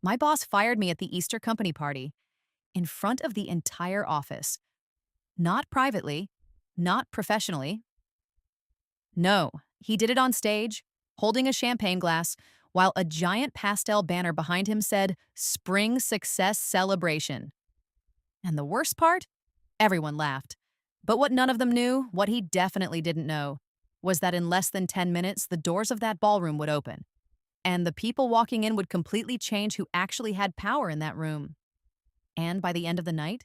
My boss fired me at the Easter company party in front of the entire office. Not privately, not professionally. No, he did it on stage, holding a champagne glass, while a giant pastel banner behind him said, Spring Success Celebration. And the worst part? Everyone laughed. But what none of them knew, what he definitely didn't know, was that in less than 10 minutes, the doors of that ballroom would open. And the people walking in would completely change who actually had power in that room. And by the end of the night,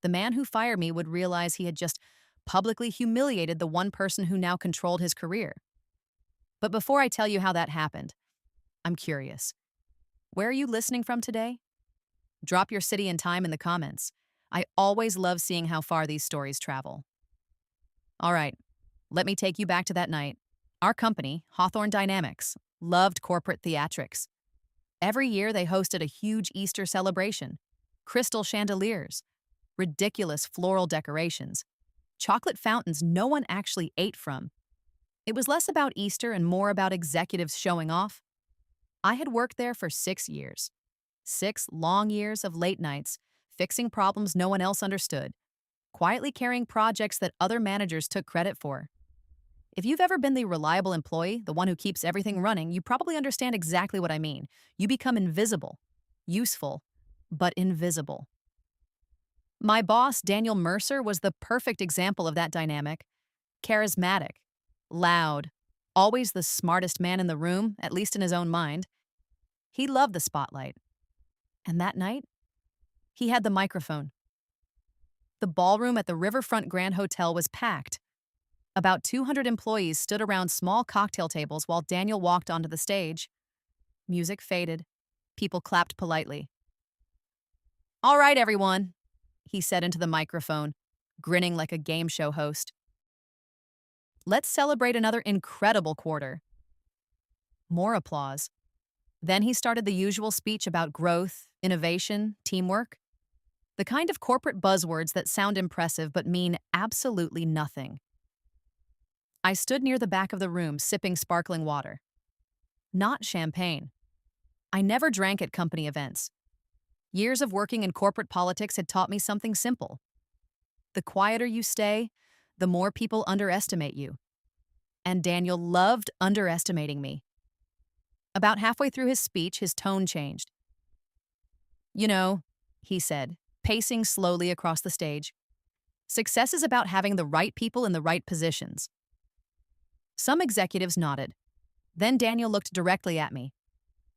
the man who fired me would realize he had just publicly humiliated the one person who now controlled his career. But before I tell you how that happened, I'm curious. Where are you listening from today? Drop your city and time in the comments. I always love seeing how far these stories travel. All right, let me take you back to that night. Our company, Hawthorne Dynamics, loved corporate theatrics. Every year they hosted a huge Easter celebration. Crystal chandeliers, ridiculous floral decorations, chocolate fountains no one actually ate from. It was less about Easter and more about executives showing off. I had worked there for 6 years. 6 long years of late nights, fixing problems no one else understood, quietly carrying projects that other managers took credit for. If you've ever been the reliable employee, the one who keeps everything running, you probably understand exactly what I mean. You become invisible, useful, but invisible. My boss, Daniel Mercer, was the perfect example of that dynamic. Charismatic, loud, always the smartest man in the room, at least in his own mind. He loved the spotlight. And that night, he had the microphone. The ballroom at the Riverfront Grand Hotel was packed. About 200 employees stood around small cocktail tables while Daniel walked onto the stage. Music faded. People clapped politely. All right, everyone, he said into the microphone, grinning like a game show host. Let's celebrate another incredible quarter. More applause. Then he started the usual speech about growth, innovation, teamwork. The kind of corporate buzzwords that sound impressive but mean absolutely nothing. I stood near the back of the room sipping sparkling water. Not champagne. I never drank at company events. Years of working in corporate politics had taught me something simple. The quieter you stay, the more people underestimate you. And Daniel loved underestimating me. About halfway through his speech, his tone changed. You know, he said, pacing slowly across the stage, success is about having the right people in the right positions. Some executives nodded. Then Daniel looked directly at me,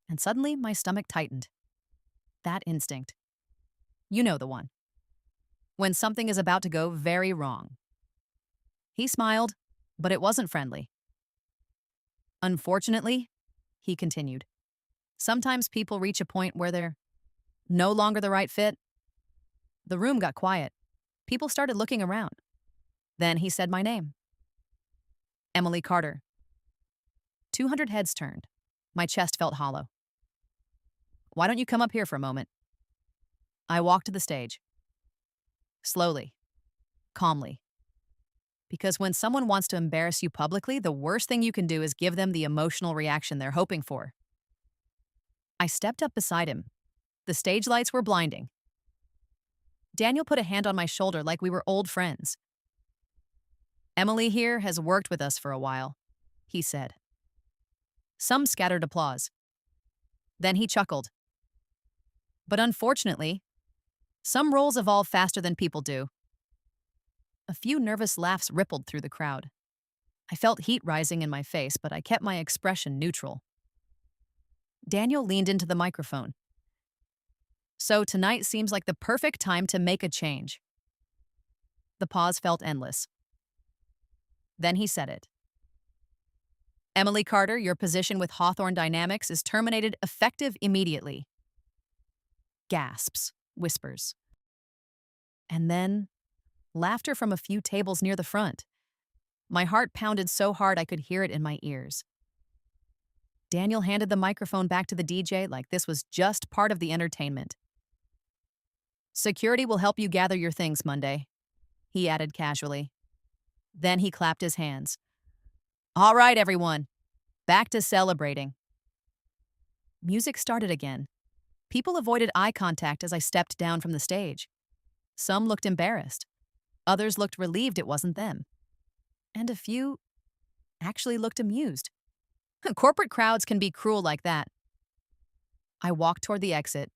and suddenly my stomach tightened. That instinct. You know the one. When something is about to go very wrong. He smiled, but it wasn't friendly. Unfortunately, he continued, sometimes people reach a point where they're no longer the right fit. The room got quiet. People started looking around. Then he said my name. Emily Carter. 200 heads turned. My chest felt hollow. Why don't you come up here for a moment? I walked to the stage. Slowly, calmly. Because when someone wants to embarrass you publicly, the worst thing you can do is give them the emotional reaction they're hoping for. I stepped up beside him. The stage lights were blinding. Daniel put a hand on my shoulder like we were old friends. Emily here has worked with us for a while, he said. Some scattered applause. Then he chuckled. But unfortunately, some roles evolve faster than people do. A few nervous laughs rippled through the crowd. I felt heat rising in my face, but I kept my expression neutral. Daniel leaned into the microphone. So tonight seems like the perfect time to make a change. The pause felt endless. Then he said it. Emily Carter, your position with Hawthorne Dynamics is terminated effective immediately. Gasps, whispers. And then, laughter from a few tables near the front. My heart pounded so hard I could hear it in my ears. Daniel handed the microphone back to the DJ like this was just part of the entertainment. Security will help you gather your things Monday, he added casually. Then he clapped his hands. All right, everyone, back to celebrating. Music started again. People avoided eye contact as I stepped down from the stage. Some looked embarrassed. Others looked relieved it wasn't them. And a few actually looked amused. Corporate crowds can be cruel like that. I walked toward the exit.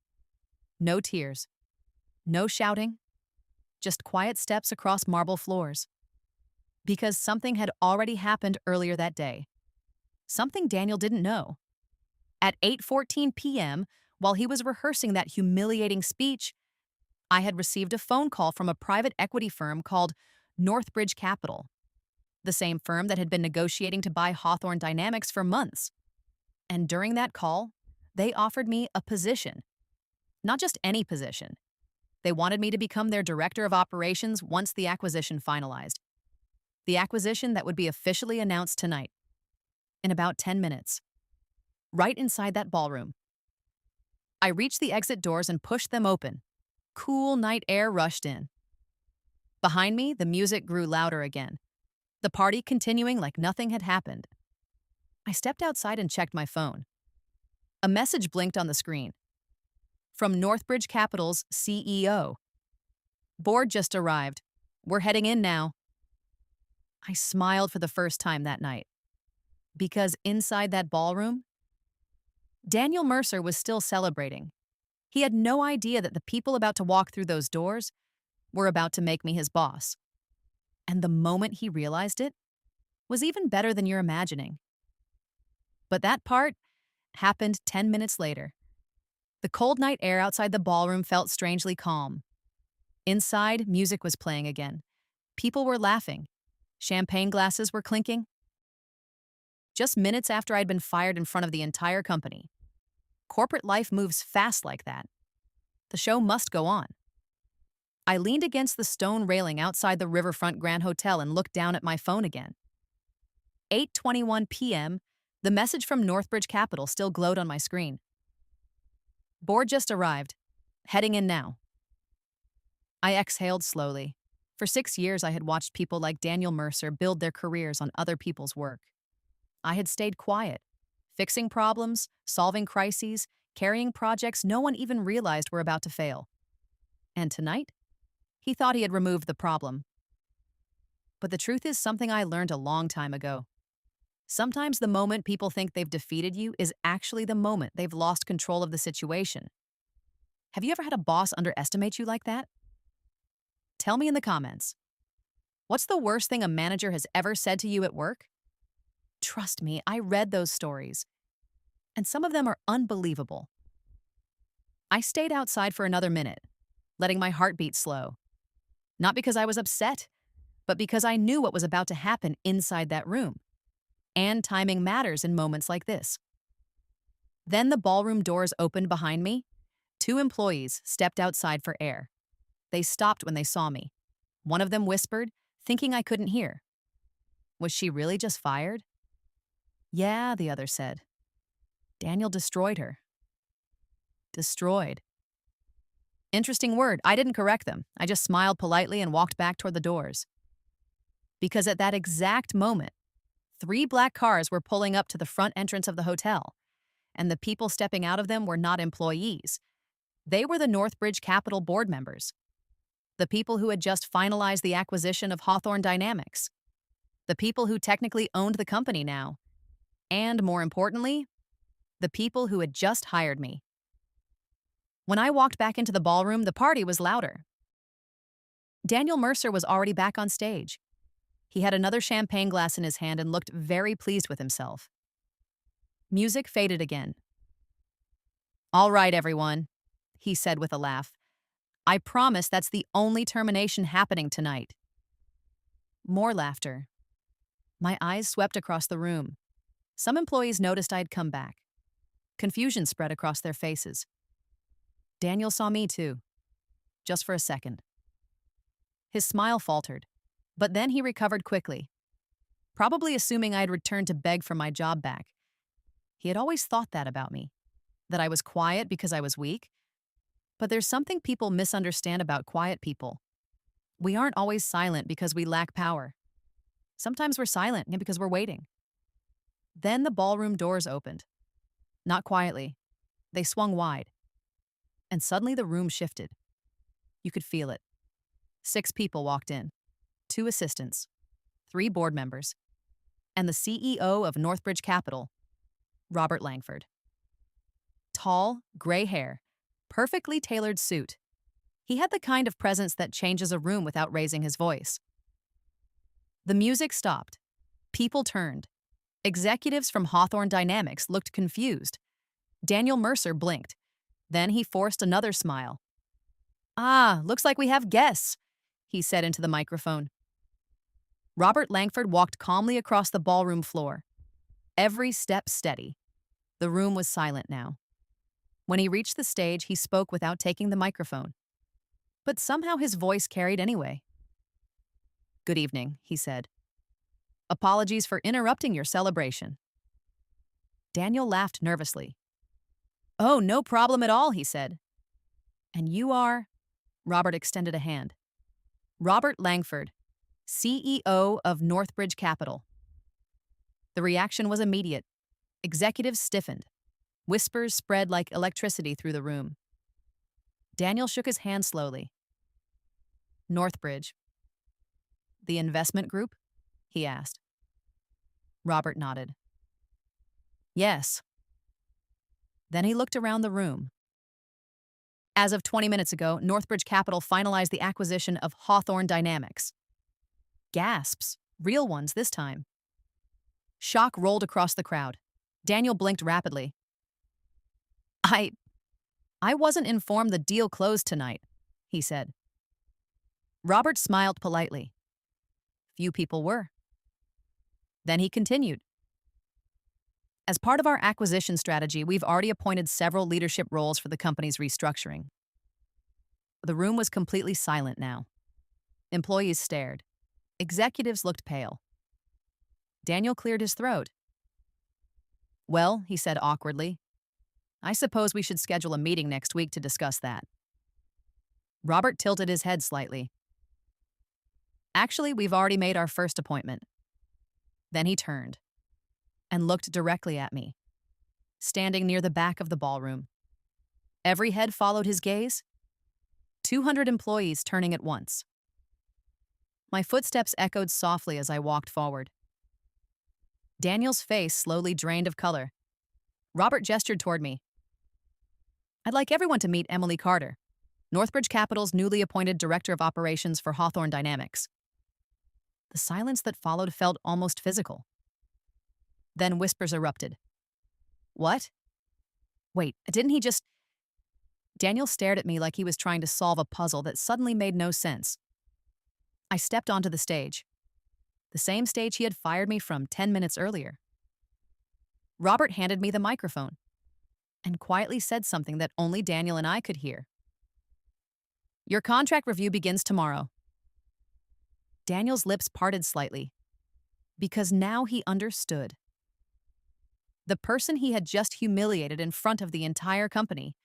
No tears. No shouting. Just quiet steps across marble floors. Because something had already happened earlier that day. Something Daniel didn't know. At 8:14 p.m., while he was rehearsing that humiliating speech, I had received a phone call from a private equity firm called Northbridge Capital, the same firm that had been negotiating to buy Hawthorne Dynamics for months. And during that call, they offered me a position. Not just any position. They wanted me to become their director of operations once the acquisition finalized. The acquisition that would be officially announced tonight, in about 10 minutes, right inside that ballroom. I reached the exit doors and pushed them open. Cool night air rushed in. Behind me, the music grew louder again, the party continuing like nothing had happened. I stepped outside and checked my phone. A message blinked on the screen. From Northbridge Capital's CEO. Board just arrived. We're heading in now. I smiled for the first time that night. Because inside that ballroom, Daniel Mercer was still celebrating. He had no idea that the people about to walk through those doors were about to make me his boss. And the moment he realized it was even better than you're imagining. But that part happened 10 minutes later. The cold night air outside the ballroom felt strangely calm. Inside, music was playing again. People were laughing. Champagne glasses were clinking. Just minutes after I'd been fired in front of the entire company. Corporate life moves fast like that. The show must go on. I leaned against the stone railing outside the Riverfront Grand Hotel and looked down at my phone again. 8:21 p.m., the message from Northbridge Capital still glowed on my screen. Board just arrived. Heading in now. I exhaled slowly. For 6 years, I had watched people like Daniel Mercer build their careers on other people's work. I had stayed quiet, fixing problems, solving crises, carrying projects no one even realized were about to fail. And tonight, he thought he had removed the problem. But the truth is something I learned a long time ago. Sometimes the moment people think they've defeated you is actually the moment they've lost control of the situation. Have you ever had a boss underestimate you like that? Tell me in the comments. What's the worst thing a manager has ever said to you at work? Trust me, I read those stories. And some of them are unbelievable. I stayed outside for another minute, letting my heartbeat slow. Not because I was upset, but because I knew what was about to happen inside that room. And timing matters in moments like this. Then the ballroom doors opened behind me. 2 employees stepped outside for air. They stopped when they saw me. One of them whispered, thinking I couldn't hear. Was she really just fired? Yeah, the other said. Daniel destroyed her. Destroyed. Interesting word. I didn't correct them. I just smiled politely and walked back toward the doors. Because at that exact moment, 3 black cars were pulling up to the front entrance of the hotel, and the people stepping out of them were not employees. They were the Northbridge Capital board members. The people who had just finalized the acquisition of Hawthorne Dynamics. The people who technically owned the company now. And more importantly, the people who had just hired me. When I walked back into the ballroom, the party was louder. Daniel Mercer was already back on stage. He had another champagne glass in his hand and looked very pleased with himself. Music faded again. All right, everyone, he said with a laugh. I promise that's the only termination happening tonight. More laughter. My eyes swept across the room. Some employees noticed I had come back. Confusion spread across their faces. Daniel saw me too, just for a second. His smile faltered, but then he recovered quickly, probably assuming I had returned to beg for my job back. He had always thought that about me, that I was quiet because I was weak. But there's something people misunderstand about quiet people. We aren't always silent because we lack power. Sometimes we're silent because we're waiting. Then the ballroom doors opened. Not quietly. They swung wide. And suddenly the room shifted. You could feel it. 6 people walked in, 2 assistants, 3 board members, and the CEO of Northbridge Capital, Robert Langford. Tall, gray hair, perfectly tailored suit. He had the kind of presence that changes a room without raising his voice. The music stopped. People turned. Executives from Hawthorne Dynamics looked confused. Daniel Mercer blinked. Then he forced another smile. "Ah, looks like we have guests," he said into the microphone. Robert Langford walked calmly across the ballroom floor, every step steady. The room was silent now. When he reached the stage, he spoke without taking the microphone. But somehow his voice carried anyway. "Good evening," he said. "Apologies for interrupting your celebration." Daniel laughed nervously. "Oh, no problem at all," he said. "And you are?" Robert extended a hand. "Robert Langford, CEO of Northbridge Capital." The reaction was immediate. Executives stiffened. Whispers spread like electricity through the room. Daniel shook his hand slowly. "Northbridge. The investment group?" he asked. Robert nodded. "Yes." Then he looked around the room. As of 20 minutes ago, Northbridge Capital finalized the acquisition of Hawthorne Dynamics. Gasps, real ones this time. Shock rolled across the crowd. Daniel blinked rapidly. I wasn't informed the deal closed tonight," he said. Robert smiled politely. Few people were. Then he continued. "As part of our acquisition strategy, we've already appointed several leadership roles for the company's restructuring." The room was completely silent now. Employees stared. Executives looked pale. Daniel cleared his throat. "Well," he said awkwardly, "I suppose we should schedule a meeting next week to discuss that." Robert tilted his head slightly. "Actually, we've already made our first appointment." Then he turned and looked directly at me, standing near the back of the ballroom. Every head followed his gaze. 200 employees turning at once. My footsteps echoed softly as I walked forward. Daniel's face slowly drained of color. Robert gestured toward me. "I'd like everyone to meet Emily Carter, Northbridge Capital's newly appointed Director of Operations for Hawthorne Dynamics." The silence that followed felt almost physical. Then whispers erupted. "What? Wait, didn't he just—" Daniel stared at me like he was trying to solve a puzzle that suddenly made no sense. I stepped onto the stage. The same stage he had fired me from 10 minutes earlier. Robert handed me the microphone and quietly said something that only Daniel and I could hear. "Your contract review begins tomorrow." Daniel's lips parted slightly, because now he understood. The person he had just humiliated in front of the entire company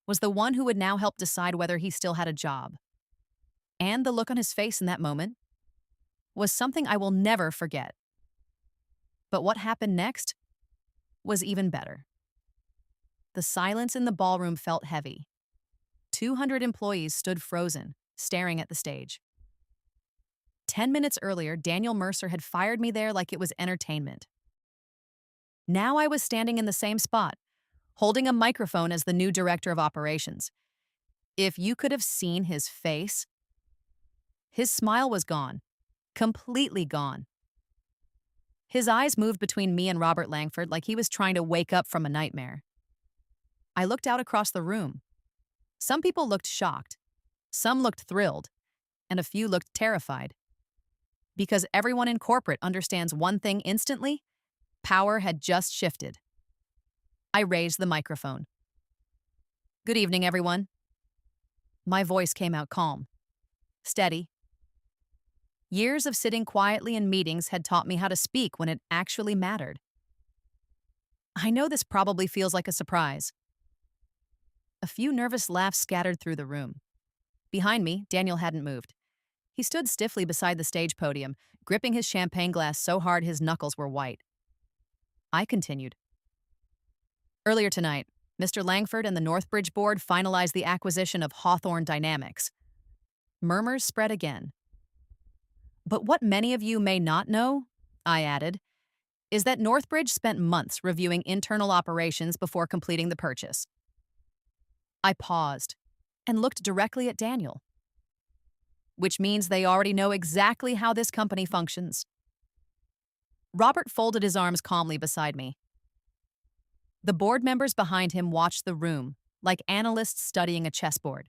was the one who would now help decide whether he still had a job. And the look on his face in that moment was something I will never forget. But what happened next was even better. The silence in the ballroom felt heavy. 200 employees stood frozen, staring at the stage. 10 minutes earlier, Daniel Mercer had fired me there like it was entertainment. Now I was standing in the same spot, holding a microphone as the new director of operations. If you could have seen his face, his smile was gone, completely gone. His eyes moved between me and Robert Langford like he was trying to wake up from a nightmare. I looked out across the room. Some people looked shocked, some looked thrilled, and a few looked terrified. Because everyone in corporate understands one thing instantly: power had just shifted. I raised the microphone. "Good evening, everyone." My voice came out calm, steady. Years of sitting quietly in meetings had taught me how to speak when it actually mattered. I know this probably feels like a surprise. A few nervous laughs scattered through the room. Behind me, Daniel hadn't moved. He stood stiffly beside the stage podium, gripping his champagne glass so hard his knuckles were white. I continued. "Earlier tonight, Mr. Langford and the Northbridge Board finalized the acquisition of Hawthorne Dynamics. Murmurs spread again. But what many of you may not know, I added, is that Northbridge spent months reviewing internal operations before completing the purchase. I paused and looked directly at Daniel. Which means they already know exactly how this company functions. Robert folded his arms calmly beside me. The board members behind him watched the room, like analysts studying a chessboard.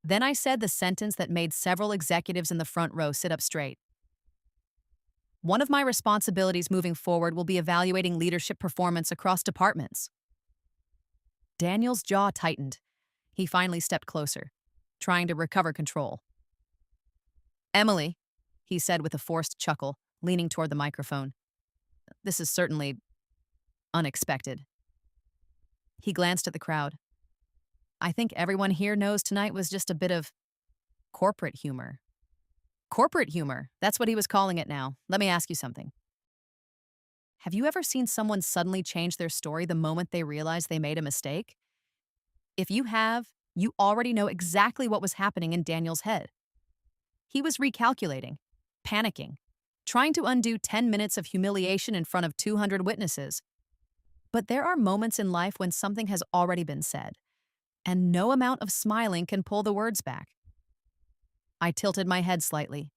Then I said the sentence that made several executives in the front row sit up straight. One of my responsibilities moving forward will be evaluating leadership performance across departments. Daniel's jaw tightened. He finally stepped closer, trying to recover control. Emily, he said with a forced chuckle, leaning toward the microphone. This is certainly unexpected. He glanced at the crowd. I think everyone here knows tonight was just a bit of corporate humor. Corporate humor, that's what he was calling it now. Let me ask you something. Have you ever seen someone suddenly change their story the moment they realize they made a mistake? If you have, you already know exactly what was happening in Daniel's head. He was recalculating, panicking, trying to undo 10 minutes of humiliation in front of 200 witnesses. But there are moments in life when something has already been said, and no amount of smiling can pull the words back. I tilted my head slightly.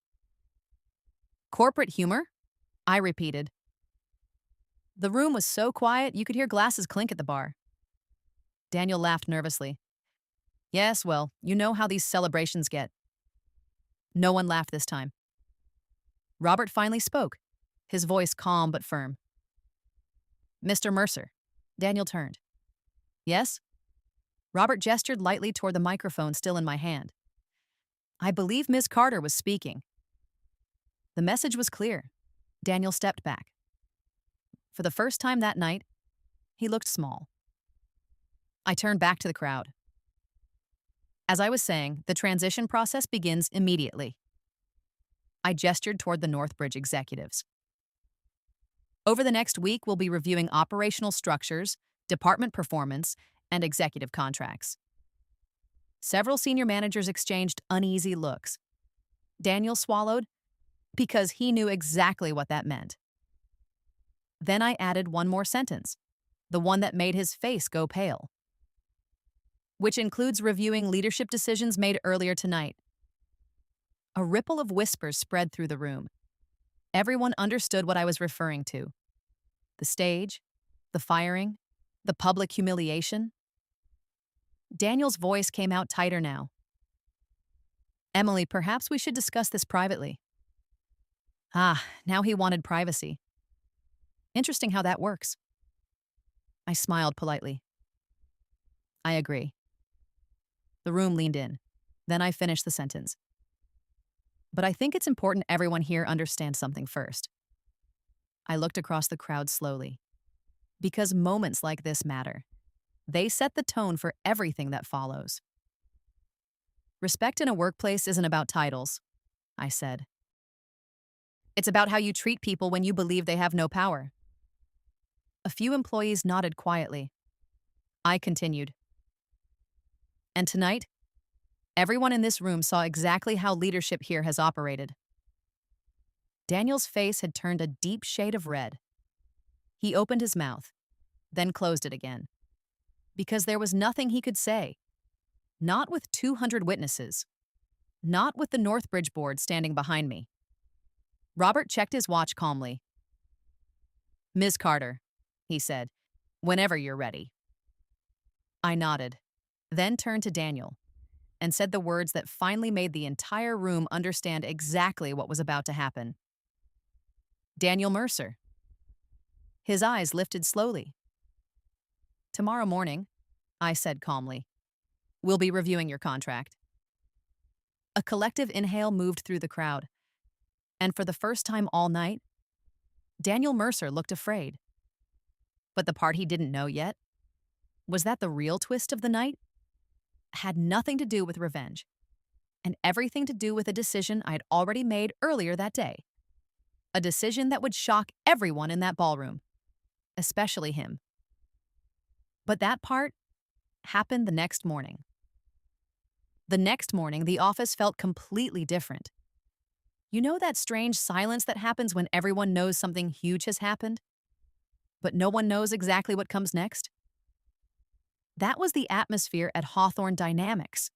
Corporate humor? I repeated. The room was so quiet you could hear glasses clink at the bar. Daniel laughed nervously. Yes, well, you know how these celebrations get. No one laughed this time. Robert finally spoke, his voice calm but firm. Mr. Mercer. Daniel turned. Yes? Robert gestured lightly toward the microphone still in my hand. I believe Ms. Carter was speaking. The message was clear. Daniel stepped back. For the first time that night, he looked small. I turned back to the crowd. As I was saying, the transition process begins immediately. I gestured toward the Northbridge executives. Over the next week, we'll be reviewing operational structures, department performance, and executive contracts. Several senior managers exchanged uneasy looks. Daniel swallowed because he knew exactly what that meant. Then I added one more sentence, the one that made his face go pale, which includes reviewing leadership decisions made earlier tonight. A ripple of whispers spread through the room. Everyone understood what I was referring to. The stage, the firing, the public humiliation. Daniel's voice came out tighter now. Emily, perhaps we should discuss this privately. Now he wanted privacy. Interesting how that works. I smiled politely. I agree. The room leaned in. Then I finished the sentence. But I think it's important everyone here understands something first. I looked across the crowd slowly. Because moments like this matter. They set the tone for everything that follows. Respect in a workplace isn't about titles, I said. It's about how you treat people when you believe they have no power. A few employees nodded quietly. I continued. And tonight, everyone in this room saw exactly how leadership here has operated. Daniel's face had turned a deep shade of red. He opened his mouth, then closed it again. Because there was nothing he could say. Not with 200 witnesses. Not with the Northbridge board standing behind me. Robert checked his watch calmly. Ms. Carter, he said, whenever you're ready. I nodded, then turned to Daniel, and said the words that finally made the entire room understand exactly what was about to happen. Daniel Mercer. His eyes lifted slowly. Tomorrow morning, I said calmly, we'll be reviewing your contract. A collective inhale moved through the crowd, and for the first time all night, Daniel Mercer looked afraid. But the part he didn't know yet was that the real twist of the night had nothing to do with revenge, and everything to do with a decision I had already made earlier that day. A decision that would shock everyone in that ballroom, especially him. But that part happened the next morning. The next morning, the office felt completely different. You know that strange silence that happens when everyone knows something huge has happened, but no one knows exactly what comes next? That was the atmosphere at Hawthorne Dynamics.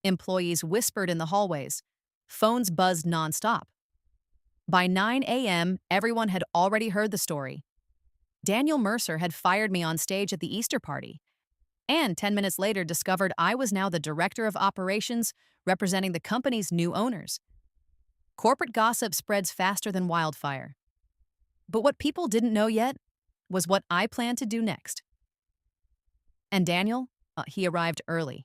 Employees whispered in the hallways. Phones buzzed nonstop. By 9 a.m., everyone had already heard the story. Daniel Mercer had fired me on stage at the Easter party, and 10 minutes later discovered I was now the director of operations representing the company's new owners. Corporate gossip spreads faster than wildfire. But what people didn't know yet was what I planned to do next. And Daniel, he arrived early.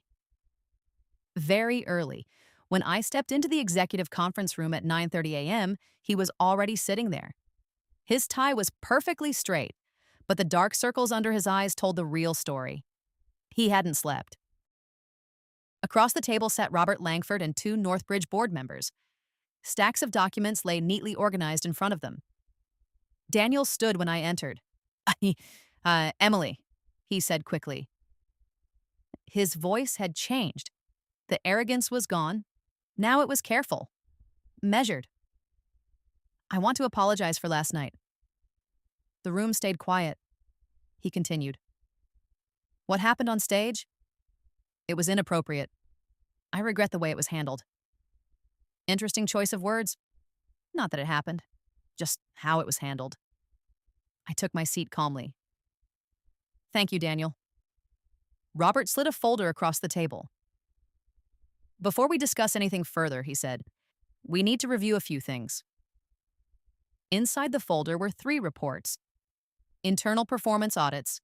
Very early. When I stepped into the executive conference room at 9:30 a.m., he was already sitting there. His tie was perfectly straight, but the dark circles under his eyes told the real story. He hadn't slept. Across the table sat Robert Langford and two Northbridge board members. Stacks of documents lay neatly organized in front of them. Daniel stood when I entered. Emily, he said quickly. His voice had changed. The arrogance was gone. Now it was careful, measured. I want to apologize for last night. The room stayed quiet. He continued. What happened on stage? It was inappropriate. I regret the way it was handled. Interesting choice of words. Not that it happened, just how it was handled. I took my seat calmly. Thank you, Daniel. Robert slid a folder across the table. Before we discuss anything further, he said, we need to review a few things. Inside the folder were 3 reports: internal performance audits,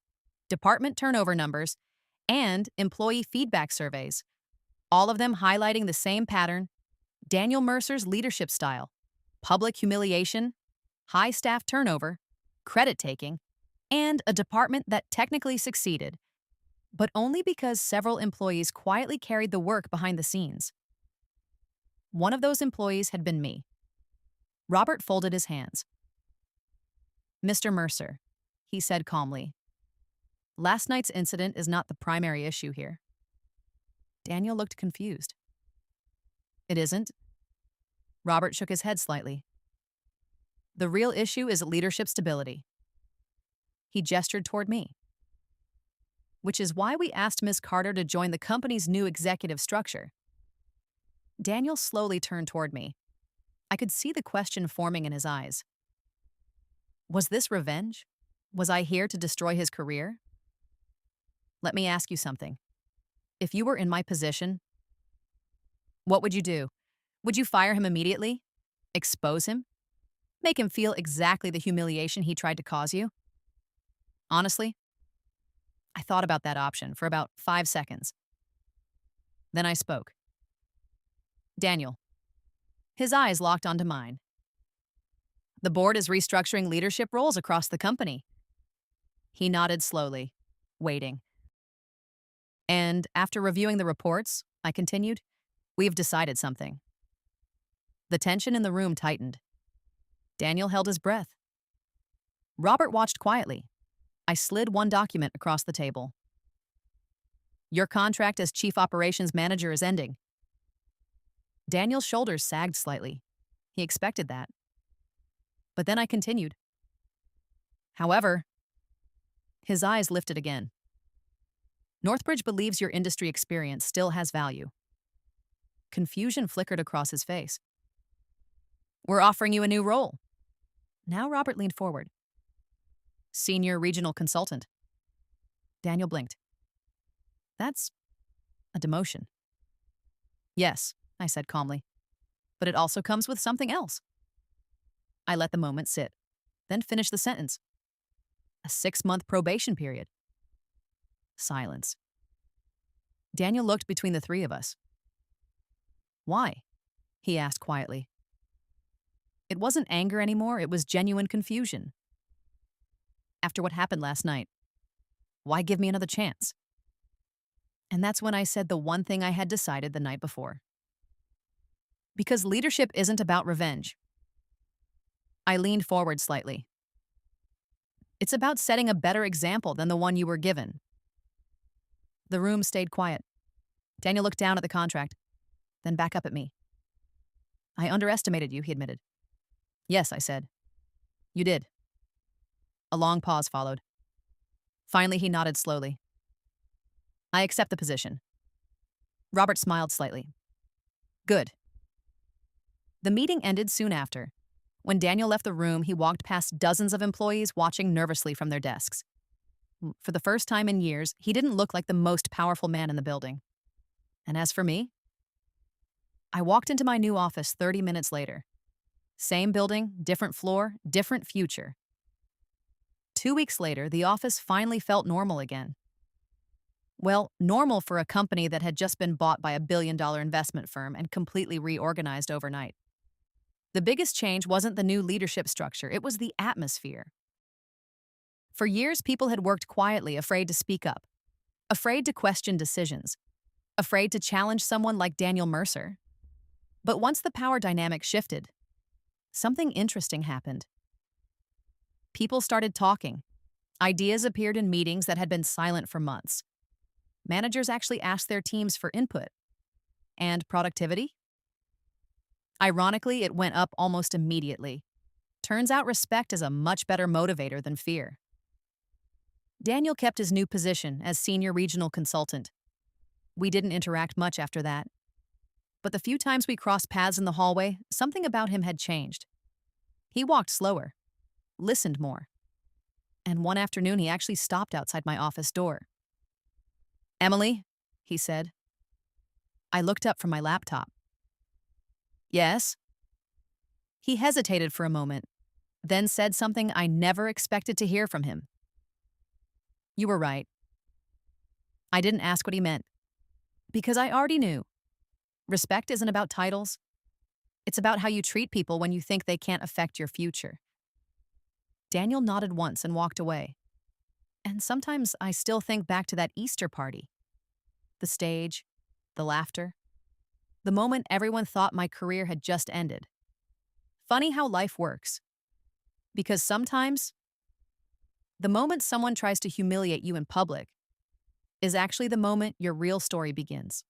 department turnover numbers, and employee feedback surveys, all of them highlighting the same pattern: Daniel Mercer's leadership style, public humiliation, high staff turnover, credit taking, and a department that technically succeeded, but only because several employees quietly carried the work behind the scenes. One of those employees had been me. Robert folded his hands. Mr. Mercer, he said calmly, last night's incident is not the primary issue here. Daniel looked confused. It isn't? Robert shook his head slightly. The real issue is leadership stability. He gestured toward me. Which is why we asked Ms. Carter to join the company's new executive structure. Daniel slowly turned toward me. I could see the question forming in his eyes. Was this revenge? Was I here to destroy his career? Let me ask you something. If you were in my position, what would you do? Would you fire him immediately? Expose him? Make him feel exactly the humiliation he tried to cause you? Honestly, I thought about that option for about 5 seconds. Then I spoke. Daniel. His eyes locked onto mine. The board is restructuring leadership roles across the company. He nodded slowly, waiting. And after reviewing the reports, I continued, we've decided something. The tension in the room tightened. Daniel held his breath. Robert watched quietly. I slid one document across the table. Your contract as Chief Operations Manager is ending. Daniel's shoulders sagged slightly. He expected that. But then I continued. However, his eyes lifted again. Northbridge believes your industry experience still has value. Confusion flickered across his face. We're offering you a new role. Now Robert leaned forward. Senior Regional Consultant. Daniel blinked. That's a demotion. Yes, I said calmly, but it also comes with something else. I let the moment sit, then finished the sentence. A 6-month probation period. Silence. Daniel looked between the 3 of us. Why? He asked quietly. It wasn't anger anymore, it was genuine confusion. After what happened last night, why give me another chance? And that's when I said the one thing I had decided the night before. Because leadership isn't about revenge. I leaned forward slightly. It's about setting a better example than the one you were given. The room stayed quiet. Daniel looked down at the contract, then back up at me. I underestimated you, he admitted. Yes, I said. You did. A long pause followed. Finally, he nodded slowly. I accept the position. Robert smiled slightly. Good. The meeting ended soon after. When Daniel left the room, he walked past dozens of employees watching nervously from their desks. For the first time in years, he didn't look like the most powerful man in the building. And as for me, I walked into my new office 30 minutes later. Same building, different floor, different future. 2 weeks later, the office finally felt normal again. Well, normal for a company that had just been bought by a billion-dollar investment firm and completely reorganized overnight. The biggest change wasn't the new leadership structure, it was the atmosphere. For years, people had worked quietly, afraid to speak up, afraid to question decisions, afraid to challenge someone like Daniel Mercer. But once the power dynamic shifted, something interesting happened. People started talking. Ideas appeared in meetings that had been silent for months. Managers actually asked their teams for input. And productivity? Ironically, it went up almost immediately. Turns out respect is a much better motivator than fear. Daniel kept his new position as senior regional consultant. We didn't interact much after that. But the few times we crossed paths in the hallway, something about him had changed. He walked slower, listened more. And one afternoon, he actually stopped outside my office door. Emily, he said. I looked up from my laptop. Yes? He hesitated for a moment, then said something I never expected to hear from him. You were right. I didn't ask what he meant, because I already knew. Respect isn't about titles. It's about how you treat people when you think they can't affect your future. Daniel nodded once and walked away. And sometimes I still think back to that Easter party. The stage, the laughter, the moment everyone thought my career had just ended. Funny how life works. Because sometimes, the moment someone tries to humiliate you in public is actually the moment your real story begins.